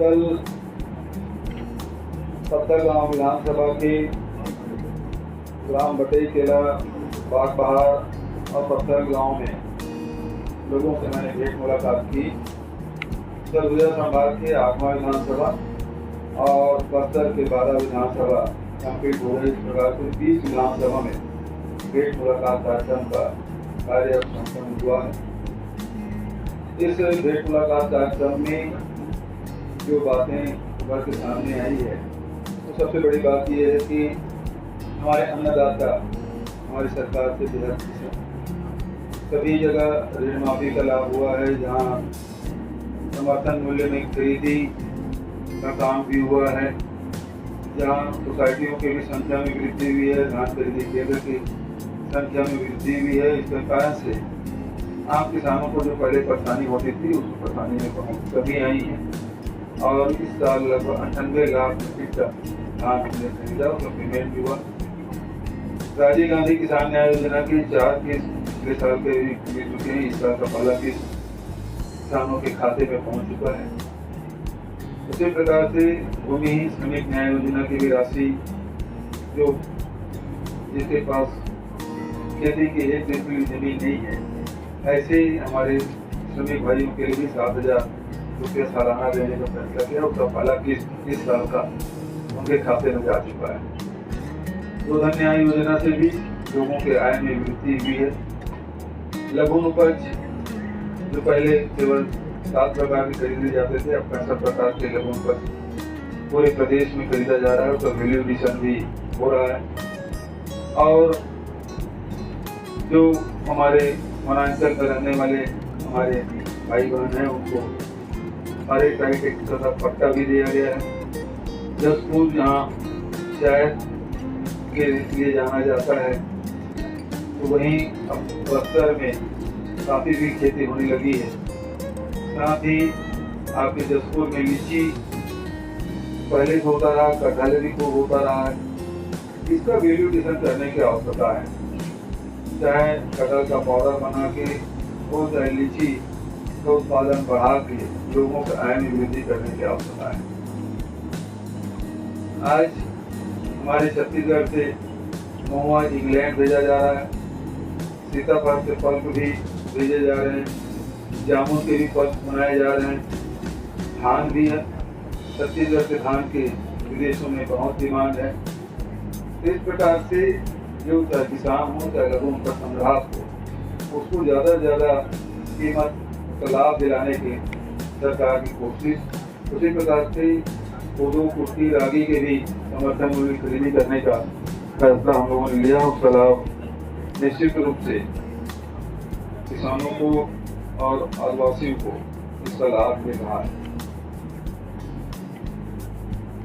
कल पत्थर गांव विधानसभा के ग्राम बटई केला, बाग बहार और पत्थर गांव में लोगों से मैंने भेंट मुलाकात की। सरगुजा संभाग के 8वां विधानसभा और बस्तर के 12 विधानसभा कंप्लीट हो गए। इस प्रकार से 20 विधानसभा में भेंट मुलाकात कार्यक्रम का कार्य अब संपन्न हुआ है। इस भेंट मुलाकात कार्यक्रम में जो बातें उभर के सामने आई है, तो सबसे बड़ी बात यह है कि हमारे अन्नदाता हमारी सरकार से बेहद खुश हैं। सभी जगह ऋण माफी का लाभ हुआ है, जहाँ समर्थन मूल्य में खरीदी का काम भी हुआ है, जहाँ सोसाइटियों की भी संख्या में वृद्धि हुई है, धान खरीदी केंद्र की संख्या में वृद्धि हुई है। इसके कारण से आम किसानों को जो पहले परेशानी होती थी, उस परेशानी में बहुत कमी आई है और इस साल लगभग 98 लाख मीट्रिक टन धान हमने खरीदा, उसका पेमेंट भी हुआ। राजीव गांधी किसान न्याय योजना की 4 किस्त पिछले साल के मिल चुके हैं। इस साल का पहला किस्त किसानों के खाते में पहुंच चुका है। उसी प्रकार से भूमिहीन श्रमिक न्याय योजना की भी राशि, जो जिसके पास खेती की 1 डिसमिल जमीन नहीं है, ऐसे हमारे श्रमिक भाइयों के लिए भी 7,000 रुपये सालाना देने का फैसला किया। उसका पहला किस्त इस साल का उनके खाते में जा चुका है। गोधन न्याय योजना से भी लोगों के आय में वृद्धि हुई है। लघु उपज जो पहले केवल 7 प्रकार के खरीदे जाते थे, अब 65 प्रकार के लघु उपज पूरे प्रदेश में खरीदा जा रहा है। उसका वैल्यू एडिशन भी हो रहा है। और जो हमारे वनांचल में रहने वाले हमारे भाई बहन हैं, उनको हर एक टाइप का पट्टा भी दिया गया है। जब स्कूल जहाँ शहर के लिए जाना जाता है, तो वहीं अब बस्तर में काफ़ी भी खेती होने लगी है। साथ ही आपके जसपुर में लीची पहले से होता रहा, कटहल भी खूब होता रहा है। इसका वैल्यू एडिशन करने की आवश्यकता है, चाहे कटहल का पाउडर बना के हो, चाहे लीची का उत्पादन बढ़ा के लोगों के आय में वृद्धि करने की आवश्यकता है। आज हमारे छत्तीसगढ़ से महुआ इंग्लैंड भेजा जा रहा है, सीताफल के पल्प भी भेजे जा रहे हैं, जामुन के भी पल्प बनाए जा रहे हैं। धान भी है, छत्तीसगढ़ के धान के विदेशों में बहुत डिमांड है। इस प्रकार से जो चाहे किसान हो, चाहे लघु उनका संग्राहक हो, उसको ज़्यादा से ज़्यादा कीमत का लाभ दिलाने की सरकार की कोशिश। उसी प्रकार से कोदो, कुट्टी, रागी के भी समर्थन मूल्य खरीदी करने का फैसला हम लोगों ने लिया। उसका लाभ निश्चित रूप से किसानों को और आदिवासियों को इसका लाभ मिल रहा है।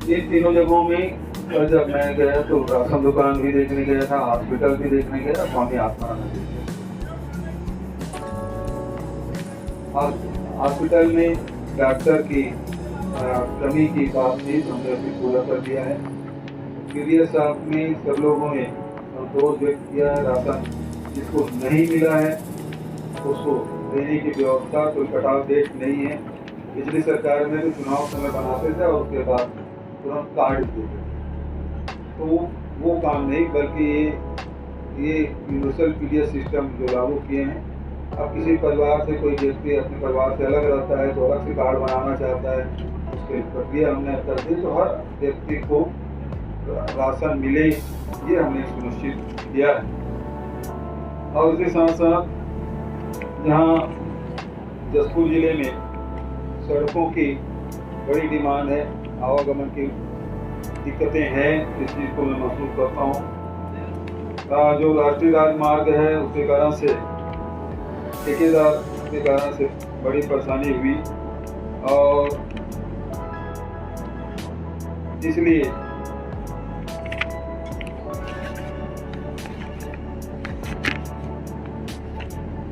इन तीनों जगहों में जब मैं गया तो राशन दुकान भी देखने गया था, हॉस्पिटल भी देखने गया, स्वामी आत्मानंद हॉस्पिटल में डॉक्टर की कमी की बात थी, हमने अभी पूरा कर दिया है। सीरियस साहब में सब लोगों ने संतोष व्यक्त किया है। राशन जिसको नहीं मिला है उसको देने की व्यवस्था, कोई कटाव डेट नहीं है। पिछली सरकार में तो चुनाव समय बनाते थे और उसके बाद तुरंत कार्ड देते थे, तो वो काम नहीं, बल्कि ये यूनिवर्सल पीडीएस सिस्टम जो लागू किए हैं। अब किसी परिवार से कोई व्यक्ति अपने परिवार से अलग रहता है, तो अलग से कार्ड बनाना चाहता है, उसकी प्रक्रिया हमने कर दी, तो हर व्यक्ति को राशन मिले, ये हमने सुनिश्चित किया है। और उसके साथ साथ जहाँ जसपुर जिले में सड़कों की बड़ी डिमांड है, आवागमन की दिक्कतें हैं, इस चीज़ को मैं महसूस करता हूँ। जो राष्ट्रीय राजमार्ग है उसके कारण से, ठेकेदार के कारण से बड़ी परेशानी हुई और इसलिए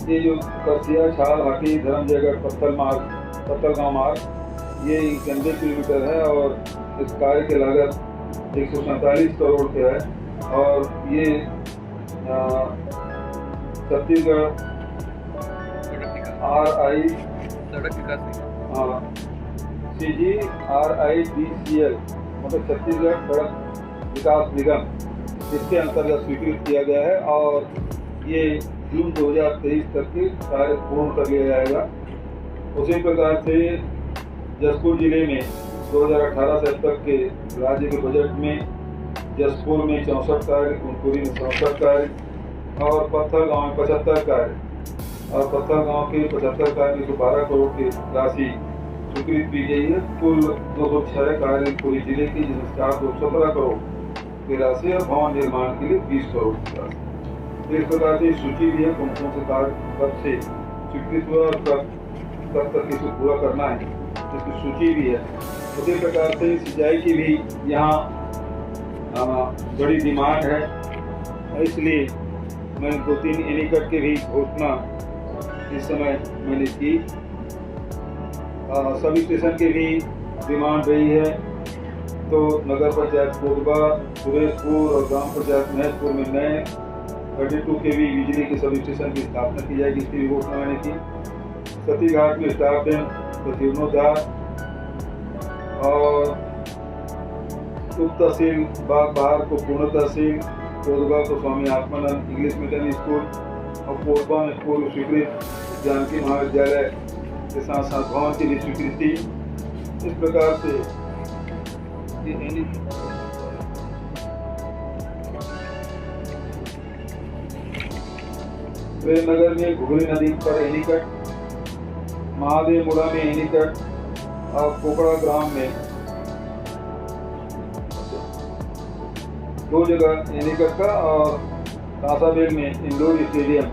ये जो करसिया, छाल, हाटी, धर्मजयगढ़, पत्थलगांव मार्ग, ये 91 किलोमीटर है और इस कार्य की लागत 147 करोड़ के है। और ये छत्तीसगढ़ RI CGRIDCL मतलब छत्तीसगढ़ सड़क विकास निगम, इसके अंतर्गत स्वीकृत किया गया है और ये जून 2023 तक के कार्य पूर्ण कर लिया जाएगा। उसी प्रकार से जसपुर जिले में 2018 से अब तक के राज्य के बजट में जसपुर में 64 कार्य, कुनकुरी में 67 कार्य और पत्थर गांव में 75 कार्य और पत्थर गांव के 75 कार्य में 112 करोड़ की राशि स्वीकृत की गई है। कुल 206 कार्य पूरे जिले की, जिसमें 417 करोड़ की राशि और भवन निर्माण के लिए 20 करोड़ की राशि। इस प्रकार से सूची भी है कौन कौन से कार्य कब से स्वीकृत हुआ और कब तक इसे पूरा करना है, इसकी सूची भी है। उसी प्रकार से सिंचाई की भी यहाँ बड़ी डिमांड है, इसलिए मैंने 2-3 एनीकट के भी घोषणा इस समय मैंने की। सभी स्टेशन की भी डिमांड रही है, तो नगर पंचायत कोरबा, सुरेशपुर और ग्राम पंचायत महेशपुर में नए 32 kV बिजली के सभी स्टेशन की स्थापना की जाएगी, इसकी भी घोषणा मैंने की। सतीघाट में स्टाफ डैम का जीर्णोद्धार और उप तहसील बागबहार को पूर्ण तहसील, कोरबा को Swami Atmanand English medium school और कोरबा में पूर्व स्वीकृत जानकी महाविद्यालय के साथ साथ भवन की भी स्वीकृति। इस प्रकार से प्रेमनगर में घुघरी नदी पर एनीकट, महादेवमुड़ा में एनीकट और कोकड़ा ग्राम में 2 जगह एनीकट का और कांसाबेल में इंडोर स्टेडियम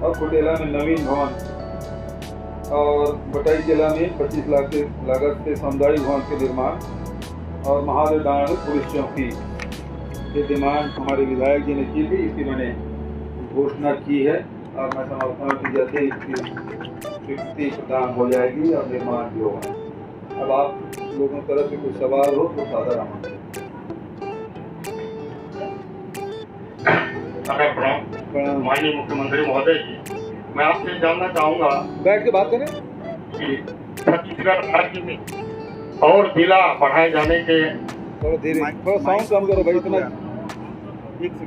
और कुटेला में नवीन भवन और बटाई जिला में 25 लाख के लागत से सामुदायिक भवन के निर्माण और महादेव डांड पुलिस चौकी ये डिमांड हमारे विधायक जी ने की थी, इसकी मैंने घोषणा की है और मैं समझता हूँ कि जैसे इसकी स्वीकृति प्रदान हो जाएगी और निर्माण भी होगा। अब आप लोगों की तरफ से कोई सवाल हो तो सादा रहा। माननीय मुख्यमंत्री महोदय जी, मैं आपसे जानना चाहूँगा, बैठ के बात करें, छत्तीसगढ़ राज्य में और जिला बढ़ाए जाने के, थोड़ा धीरे, थोड़ा साउंड कम करो भाई इतना।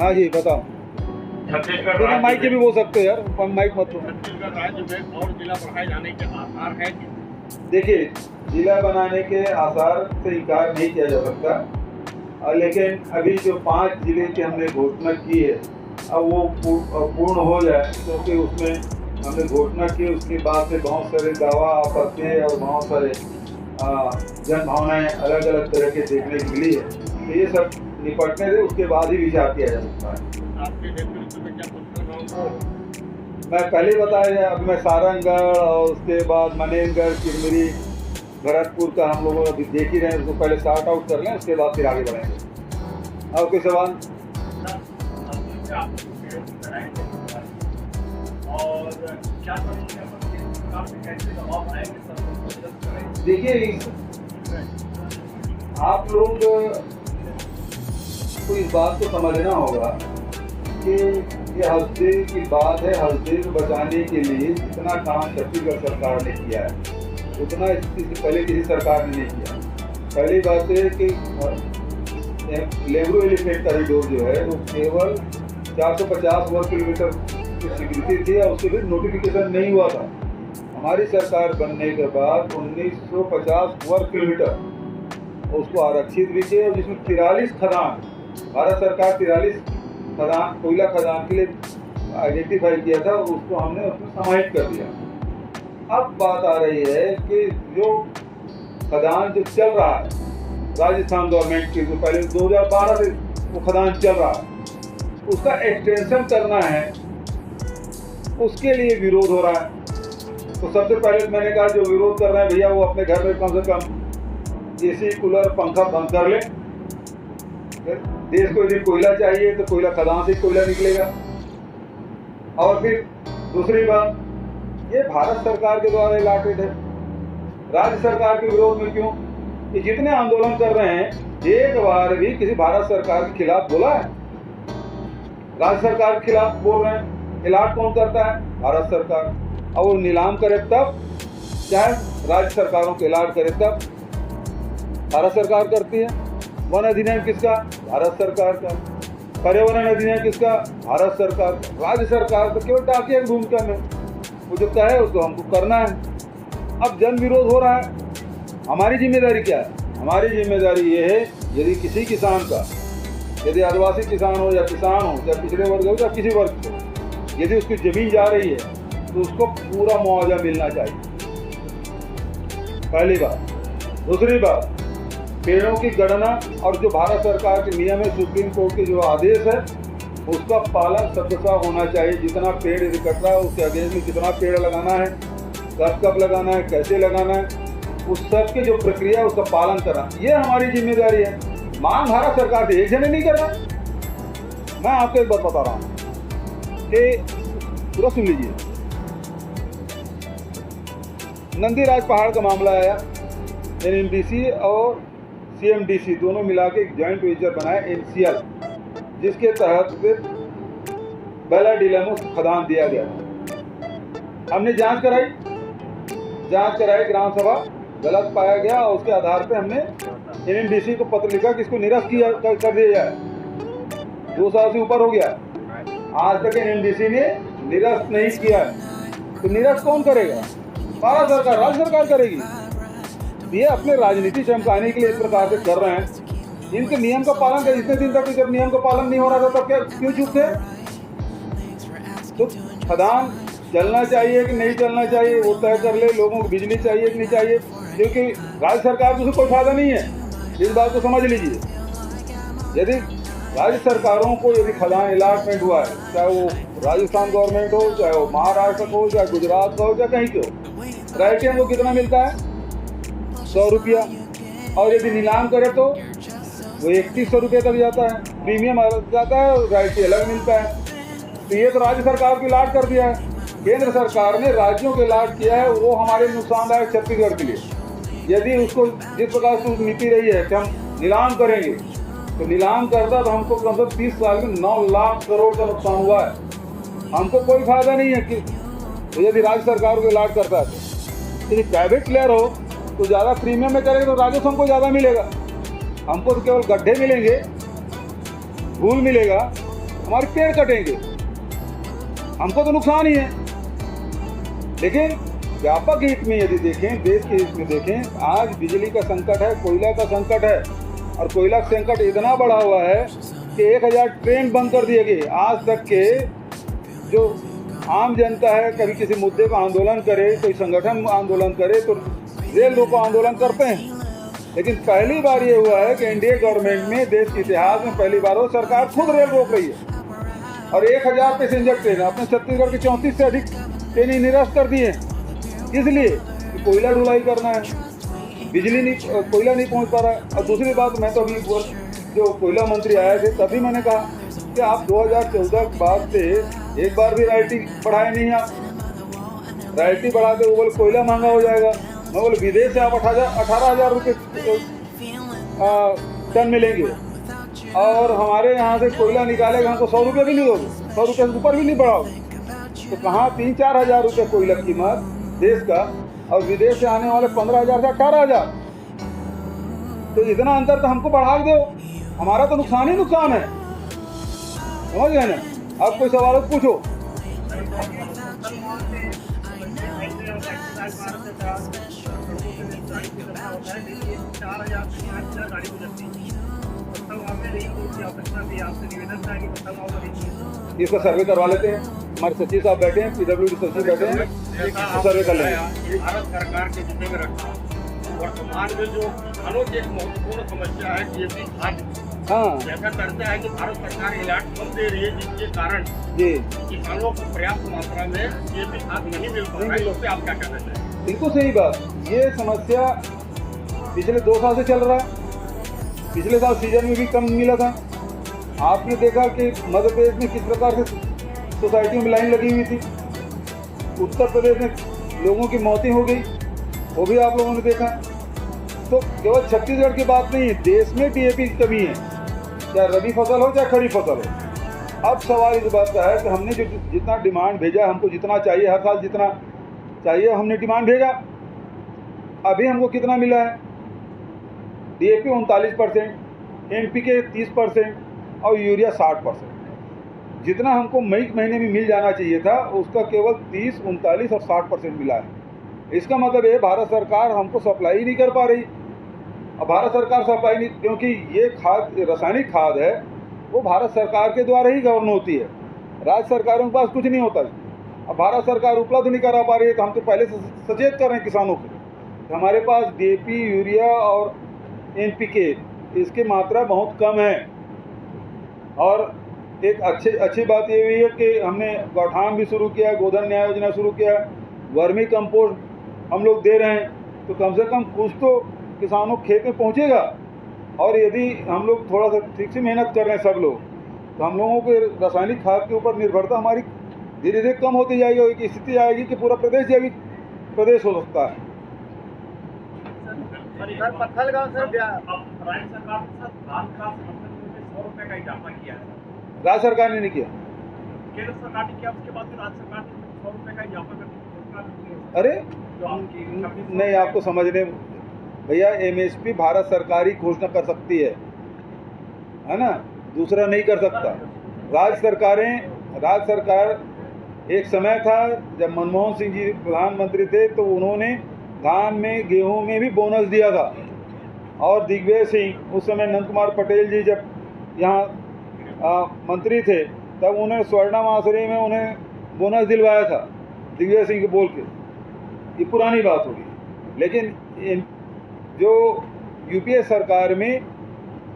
हाँ जी बताओ। छत्तीसगढ़ बिना माइक के भी बोल सकते हो यार, माइक मत लो। छत्तीसगढ़ राज्य में और जिला बढ़ाए जाने के आसार है कि? देखिए, जिला बनाने के आसार से इनकार नहीं किया जा सकता, लेकिन अभी जो 5 जिले की हमने घोषणा की है अब वो पूर्ण हो जाए, क्योंकि उसमें हमने घोषणा की, उसके बाद से बहुत सारे दावा आपत्ति और बहुत सारे जन भावनाएं अलग अलग तरह के देखने को मिली है, तो ये सब निपटने से उसके बाद ही विचार किया जा सकता है। आपके नेतृत्व में क्या मैं पहले बताया, अब मैं सारंगगढ़ और उसके बाद मनेनगढ़, चिरमिरी, भरतपुर का हम लोग अभी देख ही रहे हैं, उसको पहले स्टार्ट आउट कर लें, उसके बाद फिर आगे बढ़ेंगे। और कोई सवाल? देखिए, आप लोग को इस बात को समझना होगा कि ये हल्दीर की बात है। हल्दीर बचाने के लिए जितना काम छत्तीसगढ़ सरकार ने किया है उतना इससे पहले किसी सरकार ने नहीं किया। पहली बात है कि लेबरू एलिफेंट कॉरिडोर जो है वो केवल 450 वर्ग किलोमीटर की स्वीकृति थी और उसके भी नोटिफिकेशन नहीं हुआ था। हमारी सरकार बनने के बाद 1950 वर्ग किलोमीटर उसको आरक्षित भी किया, जिसमें 43 खदान, भारत सरकार 43 खदान, कोयला खदान के लिए आइडेंटिफाई किया था, उसको हमने उसमें समाहित कर दिया। अब बात आ रही है कि जो खदान जो चल रहा है राजस्थान गवर्नमेंट की, जो पहले 2012 से वो खदान चल रहा है, उसका एक्सटेंशन करना है, उसके लिए विरोध हो रहा है। तो सबसे पहले मैंने कहा जो विरोध कर रहे हैं भैया वो अपने घर में कम से कम एसी, कूलर, पंखा बंद कर ले। देश को यदि कोयला चाहिए तो कोयला खदान से कोयला निकलेगा। और फिर दूसरी बात, ये भारत सरकार के द्वारा अलॉटेड है, राज्य सरकार के विरोध में क्यों? ये जितने आंदोलन कर रहे हैं एक बार भी किसी भारत सरकार के खिलाफ बोला है? राज्य सरकार के खिलाफ बोल रहे हैं। अलॉट कौन करता है? भारत सरकार। और वो नीलाम करे तब चाहे राज्य सरकारों के अलाट करे तब भारत सरकार करती है। वन अधिनियम किसका? भारत सरकार का। पर्यावरण अधिनियम किसका? भारत सरकार का। राज्य सरकार तो केवल टाकिया की भूमिका में, वो जो कहे उसको हमको करना है। अब जन विरोध हो रहा है, हमारी जिम्मेदारी क्या है? हमारी जिम्मेदारी ये है, यदि किसी किसान का, यदि आदिवासी किसान हो या किसान हो, चाहे पिछड़े वर्ग हो या किसी वर्ग हो, यदि उसकी जमीन जा रही है तो उसको पूरा मुआवजा मिलना चाहिए, पहली बात। दूसरी बात, पेड़ों की गणना और जो भारत सरकार के नियम है, सुप्रीम कोर्ट के जो आदेश है, उसका पालन सबका होना चाहिए। जितना पेड़ यदि कट रहा है उसके अगेंस्ट में कितना पेड़ लगाना है, कब लगाना है, कैसे लगाना है, उस सब की जो प्रक्रिया है उसका पालन करना, ये हमारी जिम्मेदारी है। मांग भारत सरकार से एक जने नहीं कर रहा। मैं आपको एक बात बता रहा हूँ कि पूरा सुन लीजिए। नंदीराज पहाड़ का मामला आया, NMDC और CMDC दोनों मिला के एक जॉइंट वेंचर बनाया NCL, जिसके तहत बेला डिलेमो खदान दिया गया। हमने जांच कराई, ग्राम सभा गलत पाया गया और उसके आधार पे हमने NMDC को पत्र लिखा कि इसको निरस्त कर दिया जाए। 2 साल से ऊपर हो गया, आज तक NMDC ने निरस्त नहीं किया है। तो निरस्त कौन करेगा? भारत सरकार, राज्य सरकार करेगी। ये अपने राजनीति चमकाने के लिए इस प्रकार से कर रहे हैं। इनके नियम का पालन कर, इतने दिन तक जब नियम का पालन नहीं हो रहा था तब क्या क्यों चुप थे? तो खदान चलना चाहिए कि नहीं चलना चाहिए वो तय कर ले। लोगों को बिजली चाहिए कि नहीं चाहिए, क्योंकि राज्य सरकार को कोई फायदा नहीं है, इस बात को समझ लीजिए। यदि राज्य सरकारों को यदि खदान अलाटमेंट हुआ है, चाहे वो राजस्थान गवर्नमेंट हो, चाहे वो महाराष्ट्र हो, चाहे गुजरात का हो, चाहे कहीं के हो, राइटियन को कितना मिलता है? 100 रुपया। और यदि नीलाम करे तो वो 3100 रुपये तक जाता है, प्रीमियम अलग जाता है और राइटी अलग मिलता है। तो ये तो राज्य सरकार की लाट कर दिया है। केंद्र सरकार ने राज्यों के लाट किया है, वो हमारे नुकसानदायक छत्तीसगढ़ के लिए। यदि उसको जिस प्रकार से नीति रही है कि हम नीलाम करेंगे, तो नीलाम करता तो हमको कम से कम 30 साल में 9 लाख करोड़ का नुकसान हुआ है। हमको कोई फायदा नहीं है कि तो यदि राज्य सरकार को लाट करता है तो यदि प्राइवेट प्लेयर हो तो ज़्यादा प्रीमियम में करेंगे तो राजस्व हमको ज़्यादा मिलेगा। हमको तो केवल गड्ढे मिलेंगे, धूल मिलेगा, हमारे पेड़ कटेंगे, हमको तो नुकसान ही है। लेकिन व्यापक हित में यदि देखें, देश के हित में देखें, आज बिजली का संकट है, कोयला का संकट है, और कोयला का संकट इतना बढ़ा हुआ है कि 1000 ट्रेन बंद कर दिए गए। आज तक के जो आम जनता है, कभी किसी मुद्दे का आंदोलन करे, कोई संगठन आंदोलन करे तो रेल रोको आंदोलन करते हैं। लेकिन पहली बार ये हुआ है कि एनडीए गवर्नमेंट में, देश के इतिहास में पहली बार हो सरकार खुद रेल रोक रही है। और 1000 पैसेंजर ट्रेन अपने छत्तीसगढ़ के 34 से अधिक ट्रेनें निरस्त कर दी है, इसलिए कि कोयला ढुलाई करना है, बिजली नहीं, कोयला नहीं पहुंच पा रहा है। और दूसरी बात, मैं तो अभी जो कोयला मंत्री आए थे तभी मैंने कहा कि आप 2014 के बाद से एक बार भी रॉयल्टी बढ़ाए नहीं। आप रॉयल्टी बढ़ाते वो बोले कोयला महंगा हो जाएगा। मैं बोले विदेश से आप 18,000 रुपये टन मिलेंगे और हमारे यहाँ से कोयला निकालेगा हमको 100 रुपये भी नहीं दोगे, 100 रुपये से ऊपर भी नहीं बढ़ाओगे। तो कहाँ 3-4 हज़ार रुपये कोयला कीमत देश का, और विदेश से आने वाले 15,000 से 18,000। तो इतना अंतर तो हमको बढ़ा दो, हमारा तो नुकसान ही नुकसान है। समझ गए ना? आप कोई सवाल पूछो। इसका सर्वे करवा लेते हैं, हमारे सचिव साहब बैठे हैं, PWD सचिव बैठे हैं, सर्वे कर लेंगे। भारत सरकार के जिम्मे में रखा वर्तमान में जो किसानों की एक महत्वपूर्ण समस्या है DAP खाद। हाँ, ऐसा करता है कि भारत सरकार इलाट कम दे रही है, जिसके कारण जी किसानों को पर्याप्त मात्रा में DAP खाद नहीं मिल पा रहा है। उससे आप क्या कहना चाहेंगे? बिल्कुल सही बात। ये समस्या पिछले 2 साल से चल रहा है। पिछले साल सीजन में भी कम मिला था। आपने देखा कि मध्य प्रदेश में किस प्रकार से सोसाइटियों में लाइन लगी हुई थी। उत्तर प्रदेश में लोगों की मौतें हो गई, वो भी आप लोगों ने देखा। तो केवल छत्तीसगढ़ की बात नहीं है, देश में DAP की कमी है, चाहे रबी फसल हो चाहे खरीफ फसल हो। अब सवाल इस बात का है कि हमने जो जितना डिमांड भेजा, हमको जितना चाहिए, हर साल जितना चाहिए हमने डिमांड भेजा, अभी हमको कितना मिला है? DAP 39%, NPK 30% और यूरिया 60%। जितना हमको मई महीने में मिल जाना चाहिए था उसका केवल 30, 39 और 60% मिला है। इसका मतलब है भारत सरकार हमको सप्लाई नहीं कर पा रही। अब भारत सरकार सप्लाई नहीं, क्योंकि ये खाद रासायनिक खाद है वो भारत सरकार के द्वारा ही गवर्न होती है, राज्य सरकारों के पास कुछ नहीं होता। अब भारत सरकार उपलब्ध नहीं करा पा रही है तो हम तो पहले से सचेत कर रहे हैं किसानों को कि हमारे पास DAP, यूरिया और NPK इसकी मात्रा बहुत कम है। और एक अच्छी बात ये हुई है कि हमने गौठान भी शुरू किया, गोधन न्याय योजना शुरू किया, वर्मी कंपोस्ट हम लोग दे रहे हैं, तो कम से कम कुछ तो किसानों के खेत में पहुंचेगा। और यदि हम लोग थोड़ा सा ठीक से मेहनत कर रहे हैं सब लोग, तो हम लोगों के रासायनिक खाद के ऊपर निर्भरता हमारी धीरे धीरे कम होती जाएगी और एक स्थिति आएगी कि पूरा प्रदेश जैविक प्रदेश हो सकता है। सर पत्थलगांव सर राज्य सरकार के साथ धान का समर्थन मूल्य में 100 रुपए का इजाफा किया है। राज्य सरकार ने नहीं किया, केंद्र सरकार ने किया, उसके बाद फिर राज्य सरकार ने 100 रुपए का इजाफा करने की घोषणा की है। अरे जो आपकी नहीं, आपको समझने भैया, MSP भारत सरकार ही घोषणा कर सकती है ना, दूसरा नहीं कर सकता। राज्य सरकार एक समय था जब मनमोहन सिंह जी प्रधानमंत्री थे तो उन्होंने धान में, गेहूं में भी बोनस दिया था। और दिग्विजय सिंह, उस समय नंद कुमार पटेल जी जब यहाँ मंत्री थे तब उन्हें स्वर्णा मासुरी में उन्हें बोनस दिलवाया था दिग्विजय सिंह के बोल के। ये पुरानी बात होगी, लेकिन जो UPA सरकार में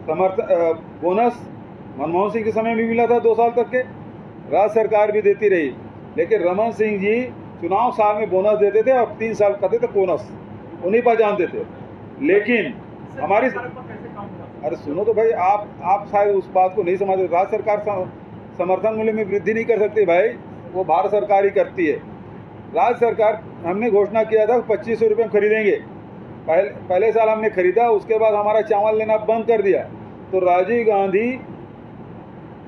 बोनस मनमोहन सिंह के समय में मिला था 2 साल तक के, राज्य सरकार भी देती रही, लेकिन रमन सिंह जी चुनाव साल में बोनस देते थे और 3 साल कहते थे बोनस, उन्हीं पर जानते थे। लेकिन हमारी अरे सुनो तो भाई, आप शायद उस बात को नहीं समझ। राज्य सरकार समर्थन मूल्य में वृद्धि नहीं कर सकती भाई, वो भारत सरकार ही करती है। राज्य सरकार, हमने घोषणा किया था 2500 रुपये में खरीदेंगे, पहले साल हमने खरीदा, उसके बाद हमारा चावल लेना बंद कर दिया। तो राजीव गांधी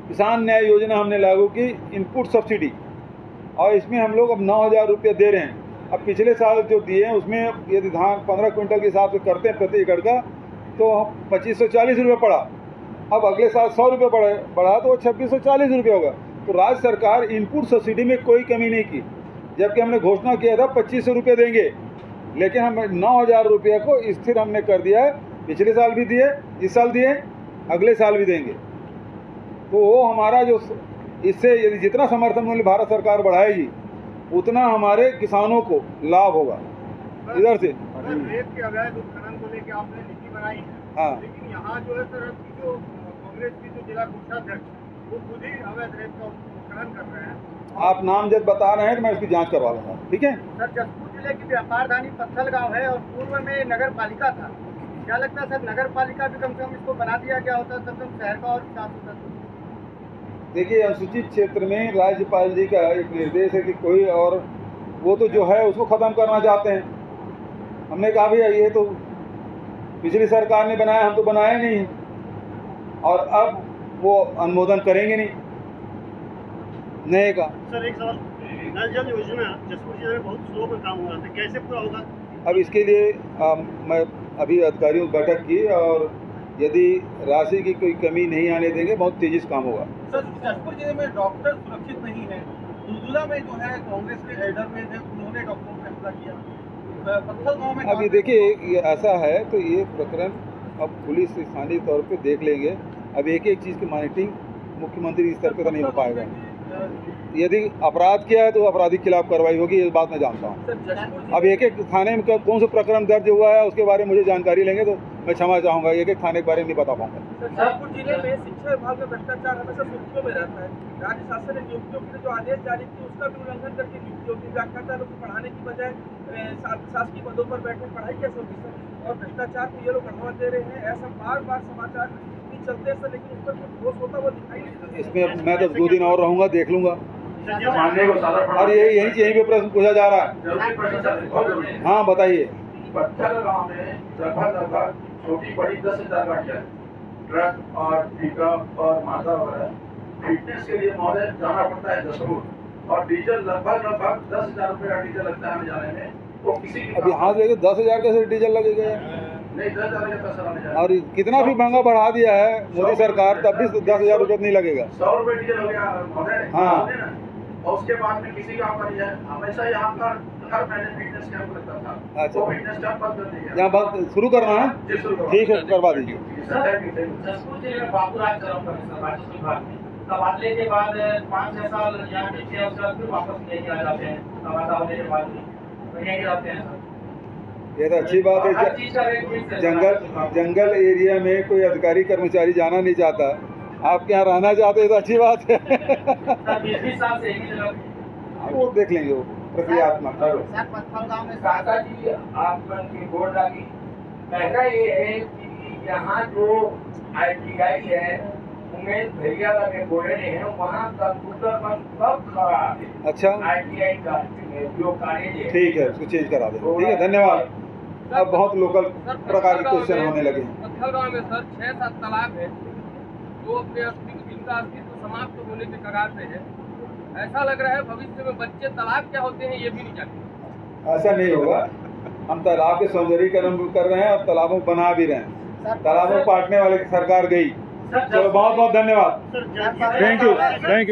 किसान न्याय योजना हमने लागू की, इनपुट सब्सिडी, और इसमें हम लोग अब 9000 रुपये दे रहे हैं। अब पिछले साल जो दिए हैं उसमें यदि धान 15 क्विंटल के हिसाब से करते हैं प्रति एकड़ का तो 2540 रुपये पड़ा। अब अगले साल 100 रुपये बढ़ा तो 2640 रुपये होगा। तो राज्य सरकार इनपुट सब्सिडी में कोई कमी नहीं की, जबकि हमने घोषणा किया था 2500 रुपये देंगे, लेकिन हम 9000 रुपये को स्थिर हमने कर दिया है। पिछले साल भी दिए, इस साल दिए, अगले साल भी देंगे। तो वो हमारा जो इससे यदि जितना समर्थन मूल्य भारत सरकार बढ़ाएगी उतना हमारे किसानों को लाभ होगा। इधर से रेत के अवैध उत्खनन को लेकर आपने नीति बनाई है, हाँ, लेकिन यहाँ जो है सर जो कांग्रेस की जो जिला कोषाध्यक्ष वो खुद ही अवैध रेत का उत्खनन कर रहे हैं। आप नामजद बता रहे हैं तो मैं इसकी जांच करवा लूँगा, ठीक है। सर जसपुर जिले की व्यापारधानी पत्थलगांव है और पूर्व में नगर पालिका था। क्या लगता है सर, नगर पालिका भी कम से कम इसको बना दिया गया होता तब तक शहर का और विकास होता? देखिए, अनुसूचित क्षेत्र में राज्यपाल जी का एक निर्देश है कि कोई और वो तो जो है उसको ख़त्म करना चाहते हैं। हमने कहा भैया ये तो पिछली सरकार ने बनाया, हम तो बनाए नहीं, और अब वो अनुमोदन करेंगे नहीं नए का। सर एक सवाल, नल जल योजना जसपुर जिले में बहुत स्लो में काम हो रहा था, कैसे पूरा होगा? अब इसके लिए मैं अभी अधिकारियों की बैठक की और यदि राशि की कोई कमी नहीं आने देंगे बहुत तेजी से काम होगा। सर जसपुर जिले में डॉक्टर सुरक्षित नहीं है। दुलदुला में जो है कांग्रेस के एडर में थे, उन्होंने डॉक्टरों को फैसला किया। पत्थलगांव में अभी देखिए ये ऐसा है तो ये प्रकरण अब पुलिस स्थानीय तौर पे देख लेंगे। अब एक एक चीज़ की मॉनिटरिंग मुख्यमंत्री स्तर पे तो नहीं हो पाएगा। यदि अपराध किया है तो अपराधी के खिलाफ कार्रवाई होगी, ये बात मैं जानता हूँ। अब एक एक थाने में कौन सा प्रकरण दर्ज हुआ है उसके बारे में मुझे जानकारी लेंगे तो मैं क्षमा चाहूँगा, एक एक थाने के बारे में नहीं बता पाऊँगा। जसपुर जिले में शिक्षा विभाग में भ्रष्टाचार हमेशा सुर्खियों में रहता है। राज्य शासन ने नियुक्तियों के लिए जो आदेश जारी किए उसका भी उल्लंघन करके नियुक्ति होती है। व्याख्याता लोग पढ़ाने की बजाय शासकीय पदों पर बैठे पढ़ाई कैसे होगी सर? और भ्रष्टाचार को ये लोग बढ़ावा दे रहे हैं, ऐसा बार बार समाचार चलते हैं सर, लेकिन उस पर कुछ ठोस होता वो दिखाई नहीं देता। इसमें मैं तो 2 दिन और रहूँगा, देख लूँगा। और यही पे प्रश्न पूछा जा रहा है। हाँ बताइए। पत्थलगांव में लगभग छोटी बड़ी 10,000 गाड़ियाँ, ट्रक और पिकअप और माता वगैरह फिटनेस के लिए महोदय जाना पड़ता है जसपुर, और डीजल लगभग 10,000 रुपये का डीजल लगता है हमें जाने में। वो किसी की अब यहाँ से लेके 10,000 का डीजल लगेगा नहीं 10,000 का पैसा नहीं जाएगा। और कितना भी महंगा बढ़ा दिया है मोदी सरकार, तब भी 10,000 रुपये नहीं लगेगा। 100 रुपये डीजल हो गया महोदय। हाँ। सुनिए ना, और उसके बाद में किसी काम का नहीं है। हमेशा यहाँ पर हर महीने फिटनेस कैंप लगता था। अच्छा। वो फिटनेस कैंप बंद कर दिया। यहाँ बात शुरू करना है, जी, शुरू करो। ठीक है, करवा दीजिए। जसपुर जिले में बाबूराज करम कमिश्नर राजस्व विभाग में तबादले के बाद 5-6 साल यहाँ के थे, उसके बाद फिर वापस यहीं आ जाते हैं। तबादला होने के बाद भी यहीं रहते हैं सर। ये तो अच्छी बात है। हर चीज का रेट फिक्स है। जंगल एरिया में कोई अधिकारी कर्मचारी जाना नहीं चाहता, आपके यहाँ रहना चाहते हैं तो अच्छी बात है। सर 20 साल से यही जगह हाँ, वो देख लेंगे, वो प्रक्रियात्मक। सर पत्थल गाँव में काका जी आपकी बोर्ड लगी। पहला ये है कि यहाँ जो ITI है उमेश भैया लगे बोले हैं, वहाँ कंप्यूटर पर सब खराब है। अच्छा, ITI का जो कॉलेज है ठीक है, उसको चेंज करा देंगे। ठीक है, धन्यवाद। अब बहुत लोकल प्रकार के क्वेश्चन होने लगे हैं। पत्थल गाँव में सर 6-7 तालाब है जो अपने अस्तित्व समाप्त होने के कगार पे है। ऐसा लग रहा है भविष्य में बच्चे तालाब क्या होते हैं ये भी नहीं जानते। ऐसा नहीं होगा, हम तालाब के सौंदर्यीकरण कर रहे हैं और तालाबों को बना भी रहे हैं। तालाबों को काटने वाले की सरकार गई। चलो, बहुत बहुत धन्यवाद। Thank you, thank you.